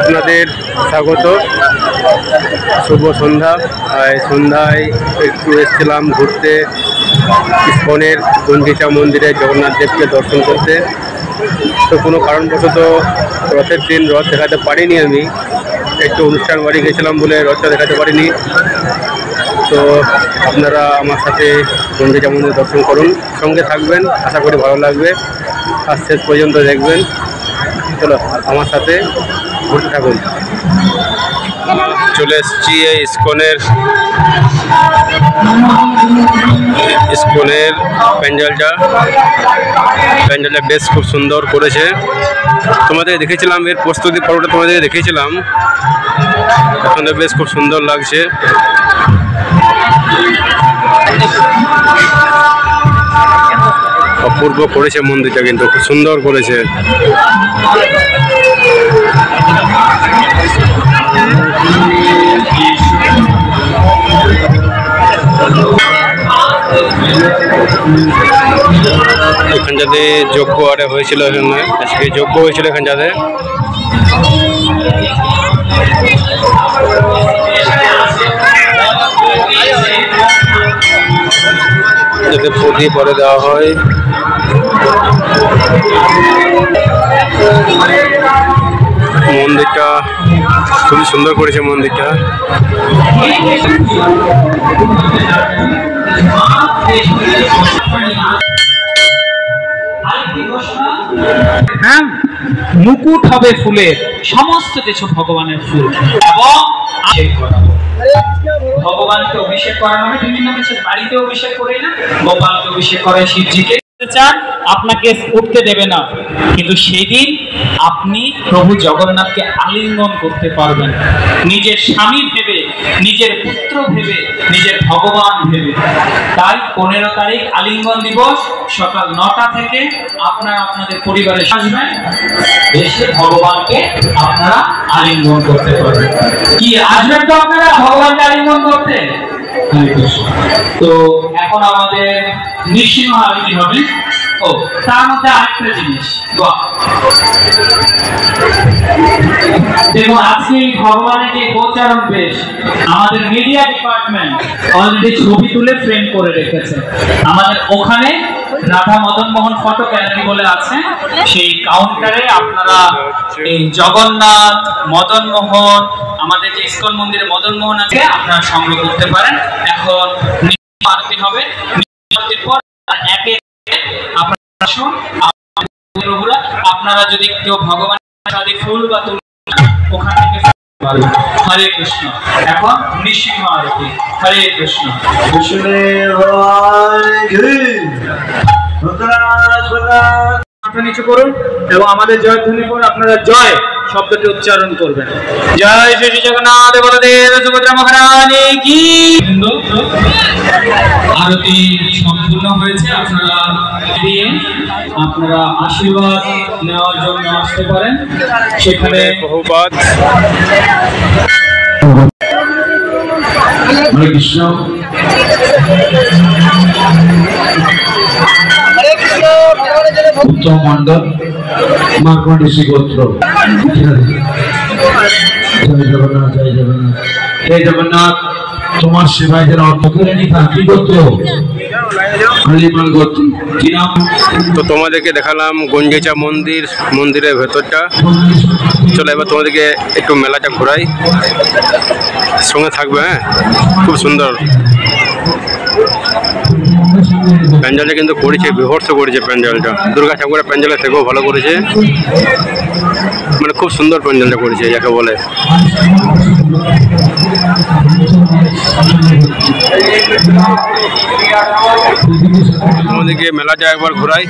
আপনাদের স্বাগত, শুভ সন্ধ্যা। সন্ধ্যায় একটু এসেছিলাম ঘুরতে ইস্কনের গুঞ্জিচা মন্দিরে জগন্নাথ দেবকে দর্শন করতে। তো কোনো কারণবশত রথের দিন রথ দেখাতে পারিনি, আমি একটু অনুষ্ঠান বাড়ি গেছিলাম বলে রথটা দেখাতে পারিনি। তো আপনারা আমার সাথে গুঞ্জিচা মন্দির দর্শন করুন, সঙ্গে থাকবেন, আশা করি ভালো লাগবে, আর শেষ পর্যন্ত দেখবেন। চলো আমার সাথে ঘুরতে থাকুন। চলে এসেছি এই ইস্কনের প্যান্ডেলটা বেশ খুব সুন্দর করেছে। তোমাদের দেখেছিলাম এর প্রস্তুতি পর্বটা, তোমাদের দেখেছিলাম, এখানে বেশ খুব সুন্দর লাগছে। অপূর্ব করেছে মন্দিরটা, কিন্তু খুব সুন্দর করেছে। এখানটাতে যজ্ঞ আরে হয়েছিল, এখানে আজকে যজ্ঞ হয়েছিল এখানটাতে। যাতে প্রদীপ পরে দেওয়া হয়। মন্দিরটা খুবই সুন্দর করেছে মন্দিরটা। হ্যাঁ, মুকুট হবে ফুলের, সমস্ত কিছু ভগবানের ফুল, এবং ভগবানকে অভিষেক করানো হয় বিভিন্ন কিছু। বাড়িতে অভিষেক করে না, গোপালকে অভিষেক করে শিবজিকে। চান আপনাকে উঠতে দেবে না, কিন্তু সেই দিন আপনি প্রভু জগন্নাথকে আলিঙ্গন করতে পারবেন, নিজের স্বামী ভেবে, নিজের পুত্র ভেবে, নিজের ভগবান ভেবে। তাই 15 তারিখ আলিঙ্গন দিবস, সকাল 9টা থেকে আপনারা আপনাদের পরিবারে আসবেন, এসে ভগবানকে আপনারা আলিঙ্গন করতে পারবেন। কি আসবেন তো আপনারা ভগবানকে আলিঙ্গন করতে? তো এখন আমাদের নৃসিংহ আরতি হবে। ও তার মধ্যে আরেকটা জিনিস, দেখুন আজকে ভগবানের যে গোচারণ বেশ, আমাদের মিডিয়া ডিপার্টমেন্ট অলরেডি ছবি তুলে ফ্রেম করে রেখেছে। আমাদের ওখানে রাধা মদন মোহন ফটো গ্যালারি বলে আছে, সেই কাউন্টারে আপনারা এই জগন্নাথ, মদন মোহন, আমাদের যে ইস্কন মন্দিরে মদন মোহন আছে, আপনারা সংগ্রহ করতে পারেন। এখন আরতি হবে, আরতির পর একে আপনারা যদি কেউ ভগবান ফুল বা তুল ওখান থেকে পারবেন। হরে কৃষ্ণ। এখন নৃসিংহ আরতি। হরে কৃষ্ণ। নিচু করুন এবং আমাদের জয় ধ্বনি করে আপনারা জয় শব্দটি উচ্চারণ করবেন। জয় শ্রী জগন্নাথ বলদেব সুভদ্রা মহারানী কি। আরতি সম্পূর্ণ হয়েছে, আপনারা দিয়ে আপনারা আশীর্বাদ নেওয়ার জন্য আসতে পারেন। সেখানে বহুবাদ হরে কৃষ্ণ। উত্তম মন্ডল, মার্কণ্ডেশী গোত্র। জয় জগন্নাথ, জয় জগন্নাথ, জয় জগন্নাথ। তোমার সেবায় যারা অর্থ করে নি তার কি গোত্র? তো তোমাদেরকে দেখালাম গুঞ্জিচা মন্দিরের ভেতরটা। চলো এবার তোমাদেরকে একটু মেলাটা ঘোরাই, সঙ্গে থাকবে। হ্যাঁ, খুব সুন্দর প্যান্ডেলটা কিন্তু করেছে, বিভৎস করেছে প্যান্ডেলটা। দুর্গা ঠাকুরের প্যান্ডেলের থেকেও ভালো করেছে, মানে খুব সুন্দর প্যান্ডেলটা করেছে যাকে বলে। তোমাদেরকে মেলাটা একবার ঘোরাই।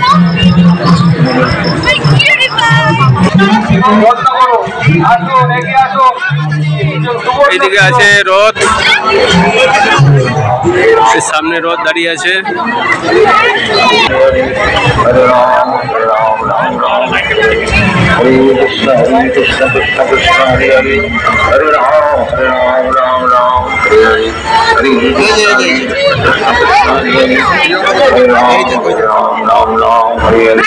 এইদিকে আছে রথ, সামনে রথ দাঁড়িয়ে আছে। हरे कृष्ण कृष्ण कृष्ण हरे हरे हरे राम राम राम हरे हरे हरे कृष्ण कृष्ण हरे हरे हरे राम राम राम हरे हरे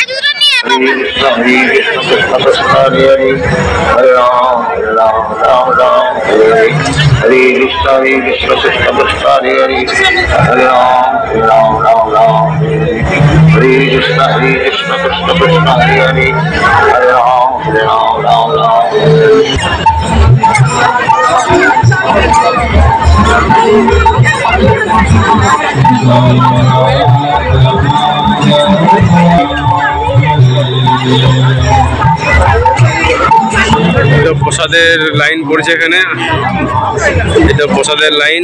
প্রসাদের লাইন পড়েছে এখানে, এটা প্রসাদের লাইন।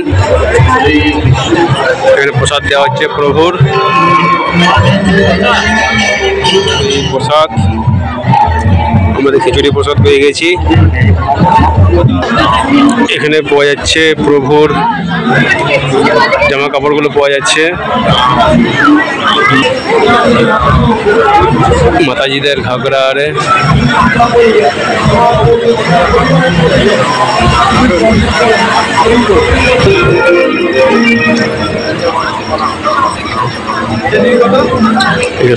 এখানে প্রসাদ দেওয়া হচ্ছে প্রভুর। এই প্রসাদ আমাদের খিচুড়ি প্রসাদ পেয়ে গেছি। এখানে পাওয়া যাচ্ছে প্রভুর জামা কাপড়গুলো পাওয়া যাচ্ছে, মাতাজিদের ঘাগরা আরে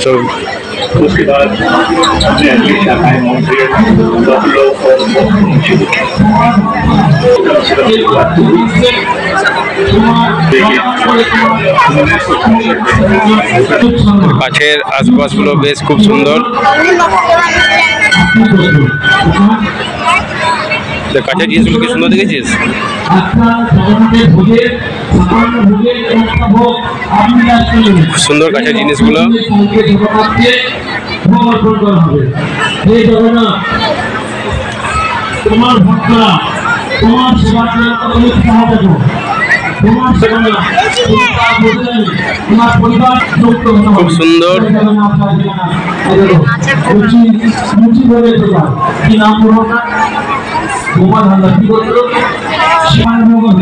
সব কাছের আশপাশগুলো বেশ খুব সুন্দর। কাছের জিনিসগুলো কি সুন্দর দেখেছিস? সুন্দর কাছের জিনিসগুলো। তোমার ভক্তরা তোমার সেবা খুব সুন্দর।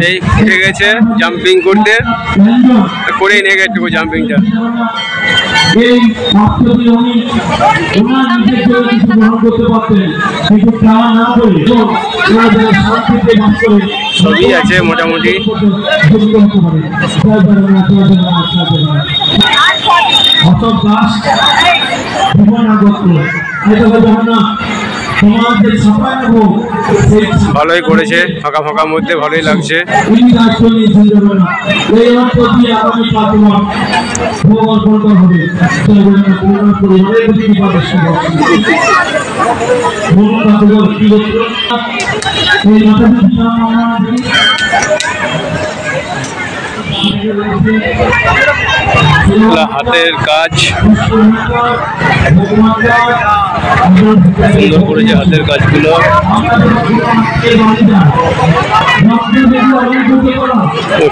এই উঠে গেছে জাম্পিং করতে, করে নিয়ে গেছে জাম্পিংটা। এই মাত্রটি উনি ওনার নিজের জন্য কিছু গ্রহণ করতে পারতেন, কিন্তু তা না করে ওনাদের শান্তিতে বাস করে সবই আছে মোটামুটি। অশোক দাস ভুবন আগত না ভালোই করেছে, ফাঁকা ফাঁকা মধ্যে ভালোই লাগছে। হাতের কাজ সুন্দর করেছে, হাতের কাজগুলো।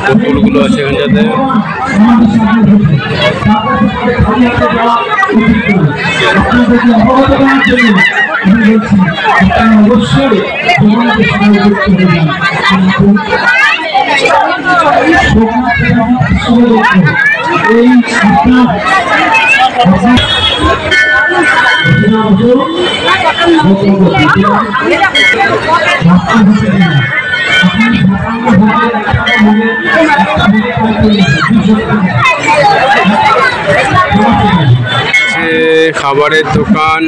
পুতুলগুলো আছে এখানটাতে। অবশ্যই এই খাবারের দোকান,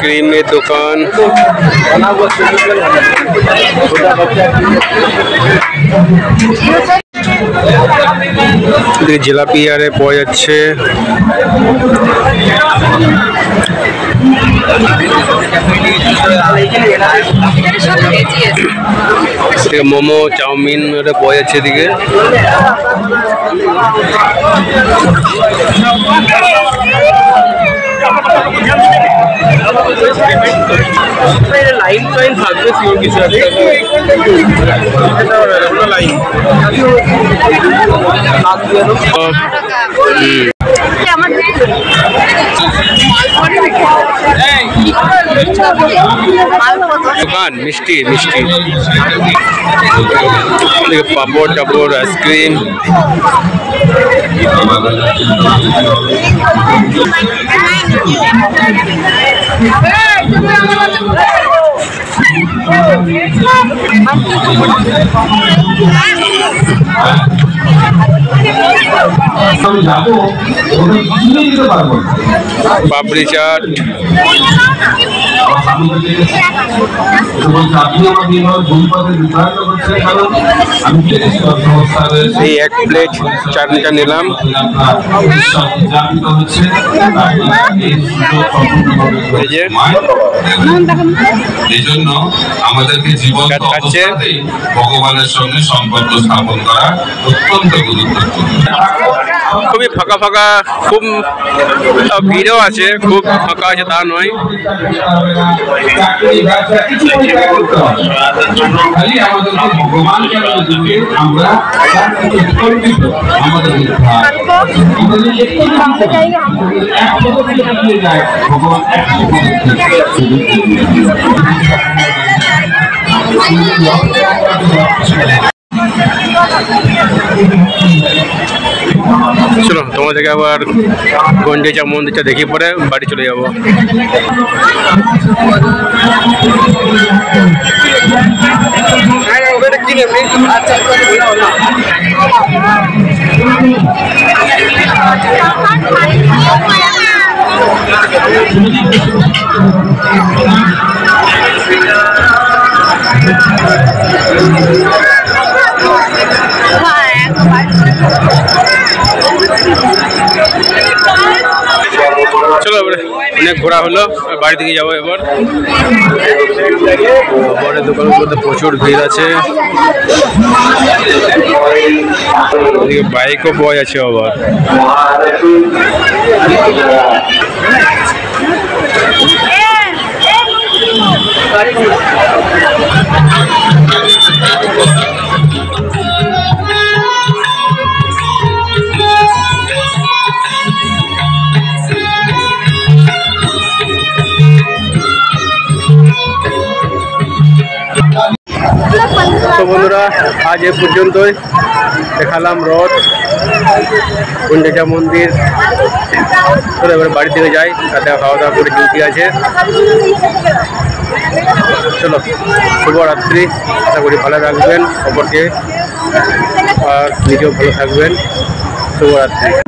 ক্রিমের দোকান, জিলাপি আরে পাওয়া যাচ্ছে। মোমো চাউমিন এটা পাওয়া যাচ্ছে এদিকে। লাইন ফাইন থাকবে সিওর কিছু আছে লাইন দোকান মিষ্টি মিষ্টি, পাপড় টাপড় আইসক্রিম। আমি যাবো ওটা কিনে দিতে পারবো না। পাপড়ি চাট, আপনি আমার এইভাবে ভুল পথে বিভ্রান্ত করছেন, কারণ আমি দেখেছি অর্থব্যবস্থা রয়েছে, এই 1 প্লেট চাটনিটা নিলাম। জাগৃত হচ্ছে এই যে এই জন্য আমাদেরকে জীবন্ত খাচ্ছে। অবস্থাতেই ভগবানের সঙ্গে সম্পর্ক স্থাপন করা অত্যন্ত গুরুত্বপূর্ণ। খুবই ফাঁকা ফাঁকা, খুব ভিড়ও আছে, খুব ফাঁকা আছে তা নয়। খালি আমাদেরকে ভগবানকে আমরা আমাদের ভগবান চলো তোমাদেরকে আবার গঞ্জেচা মন্দিরটা দেখি, পরে বাড়ি চলে যাবো। চলো এবারে অনেক ঘোরা হলো, বাড়ি থেকে যাবো এবার। বড়ের দোকানের মধ্যে প্রচুর ভিড় আছে, এদিকে বাইকও পাওয়া যাচ্ছে আবার। তো বন্ধুরা, আজ এ পর্যন্তই। দেখালাম রথ, গঞ্জেচা মন্দির। চলো এবার বাড়ি থেকে যাই, তাতে খাওয়া দাওয়া করে ডিউটি আছে। চলো, শুভরাত্রি। আশা করি ভালো রাখবেন অপরকে, আর নিজেও ভালো থাকবেন। শুভরাত্রি।